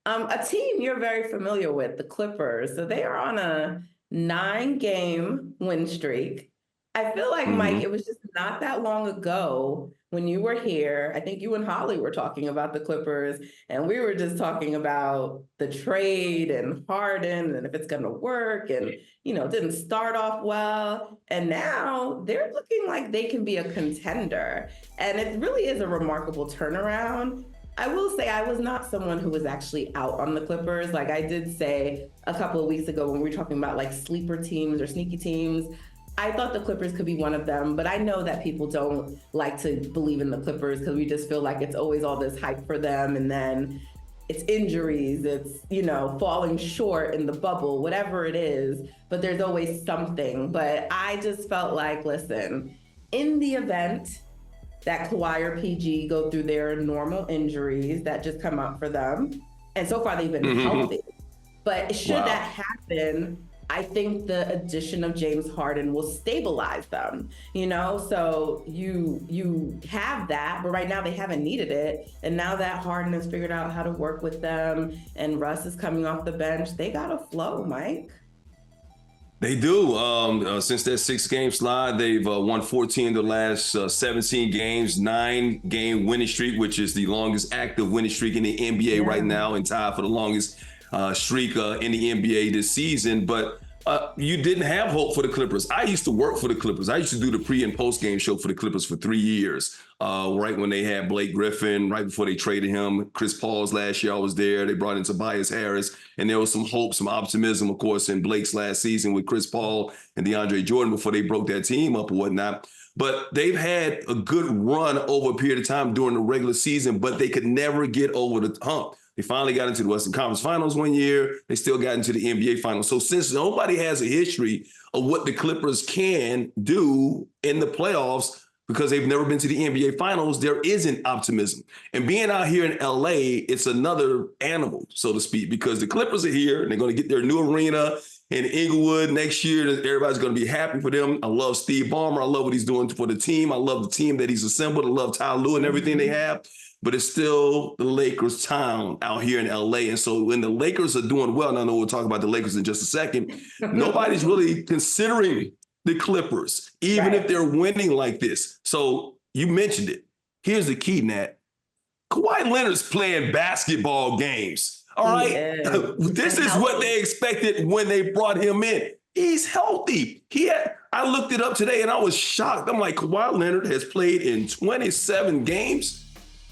A team you're very familiar with, the Clippers. So they are on a 9-game win streak. I feel like, Mike, Hmm. it was just not that long ago when you were here. I think you and Holly were talking about the Clippers, and we were just talking about the trade and Harden and if it's going to work. And, it didn't start off well. And now they're looking like they can be a contender. And it really is a remarkable turnaround. I will say I was not someone who was actually out on the Clippers. Like I did say a couple of weeks ago when we were talking about like sleeper teams or sneaky teams, I thought the Clippers could be one of them, but I know that people don't like to believe in the Clippers because we just feel like it's always all this hype for them, and then it's injuries, it's, falling short in the bubble, whatever it is, but there's always something. But I just felt like, listen, in the event that Kawhi or PG go through their normal injuries that just come up for them, and so far they've been healthy, but should Wow. that happen, I think the addition of James Harden will stabilize them, So you have that, but right now they haven't needed it. And now that Harden has figured out how to work with them and Russ is coming off the bench, they got a flow, Mike. They do. Since that 6-game slide, they've won 14 of the last 17 games, 9-game winning streak, which is the longest active winning streak in the NBA right now, and tied for the longest streak in the NBA this season. But you didn't have hope for the Clippers. I used to work for the Clippers. I used to do the pre and post game show for the Clippers for 3 years. Right when they had Blake Griffin, right before they traded him. Chris Paul's last year, I was there. They brought in Tobias Harris, and there was some hope, some optimism, of course, in Blake's last season with Chris Paul and DeAndre Jordan before they broke that team up and whatnot. But they've had a good run over a period of time during the regular season, but they could never get over the hump. They finally got into the Western Conference Finals one year. They still got into the NBA Finals. So since nobody has a history of what the Clippers can do in the playoffs, because they've never been to the NBA Finals, there isn't optimism. And being out here in LA, it's another animal, so to speak, because the Clippers are here and they're going to get their new arena in Inglewood next year. Everybody's going to be happy for them. I love Steve Ballmer. I love what he's doing for the team. I love the team that he's assembled. I love Ty Lue and everything they have. But it's still the Lakers' town out here in LA. And so when the Lakers are doing well, and I know we'll talk about the Lakers in just a second, nobody's really considering the Clippers, even if they're winning like this. So you mentioned it. Here's the key, Nat. Kawhi Leonard's playing basketball games. All right. This is what they expected when they brought him in. He's healthy. I looked it up today and I was shocked. I'm like, Kawhi Leonard has played in 27 games.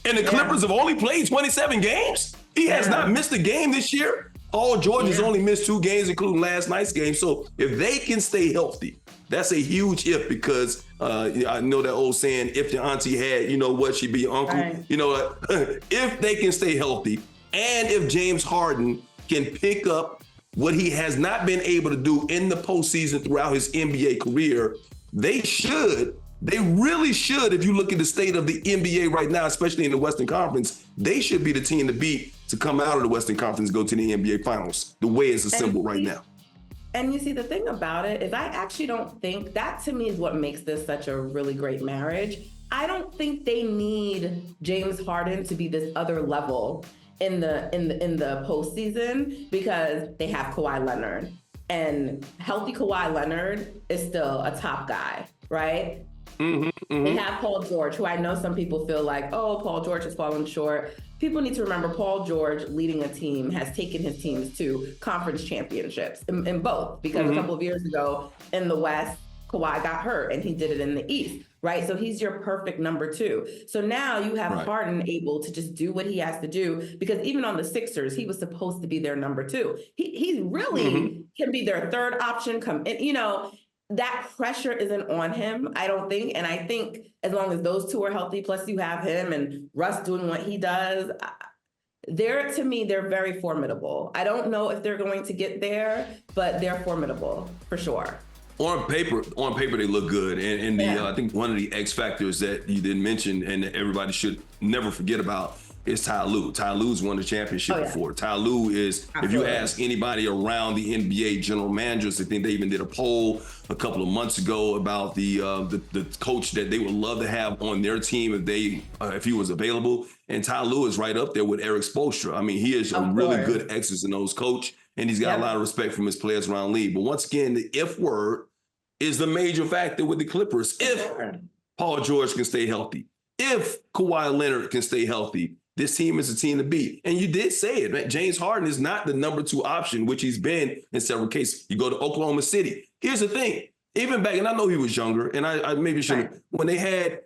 And the Clippers have only played 27 games. He has not missed a game this year. Paul George has only missed 2 games, including last night's game. So if they can stay healthy, that's a huge if, because I know that old saying, if your auntie had, she'd be your uncle. Right. If they can stay healthy, and if James Harden can pick up what he has not been able to do in the postseason throughout his NBA career, they really should, if you look at the state of the NBA right now, especially in the Western Conference, they should be the team to beat to come out of the Western Conference and go to the NBA Finals, the way it's assembled right now. And you see, the thing about it is I actually don't think that, to me, is what makes this such a really great marriage. I don't think they need James Harden to be this other level in the postseason, because they have Kawhi Leonard, and healthy Kawhi Leonard is still a top guy, right? They have Paul George, who I know some people feel like, oh, Paul George has fallen short. People need to remember Paul George, leading a team, has taken his teams to conference championships in both, because a couple of years ago in the West, Kawhi got hurt and he did it in the East, right? So he's your perfect number 2. So now you have Harden able to just do what he has to do, because even on the Sixers, he was supposed to be their number 2. He really can be their third option. That pressure isn't on him, I don't think. And I think as long as those two are healthy, plus you have him and Russ doing what he does, to me, they're very formidable. I don't know if they're going to get there, but they're formidable for sure. On paper, they look good. And I think one of the X factors that you didn't mention and that everybody should never forget about is Ty Lue. Ty Lue's won the championship before. Ty Lue is, if you ask anybody around the NBA general managers, I think they even did a poll a couple of months ago about the coach that they would love to have on their team if he was available. And Ty Lue is right up there with Eric Spoelstra. I mean, he is a really good X's and O's coach, and he's got a lot of respect from his players around the league. But once again, the if word is the major factor with the Clippers. If Paul George can stay healthy, if Kawhi Leonard can stay healthy, this team is a team to beat. And you did say it, man. James Harden is not the number 2 option, which he's been in several cases. You go to Oklahoma City. Here's the thing. Even back, and I know he was younger, and I maybe shouldn't. When they had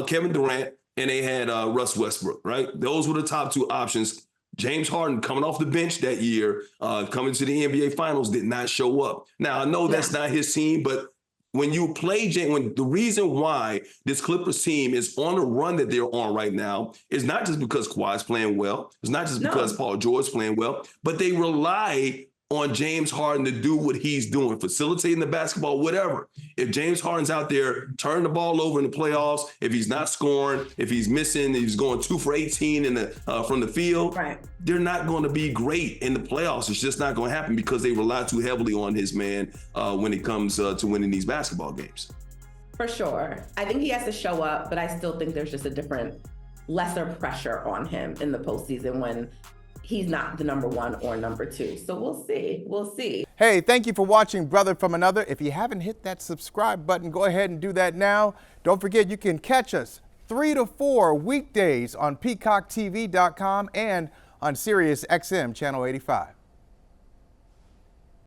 Kevin Durant and they had Russ Westbrook, right? Those were the top 2 options. James Harden, coming off the bench that year, coming to the NBA Finals, did not show up. Now, I know that's not his team, but when you play the reason why this Clippers team is on the run that they're on right now is not just because Kawhi's playing well. It's not just because Paul George's playing well, but they rely on James Harden to do what he's doing, facilitating the basketball, whatever. If James Harden's out there turning the ball over in the playoffs, if he's not scoring, if he's missing, he's going 2 for 18 from the field, they're not going to be great in the playoffs. It's just not going to happen because they rely too heavily on his man when it comes to winning these basketball games. For sure. I think he has to show up, but I still think there's just a different, lesser pressure on him in the postseason when he's not the number 1 or number 2. So we'll see. We'll see. Hey, thank you for watching Brother from Another. If you haven't hit that subscribe button, go ahead and do that now. Don't forget you can catch us 3 to 4 weekdays on PeacockTV.com and on Sirius XM Channel 85.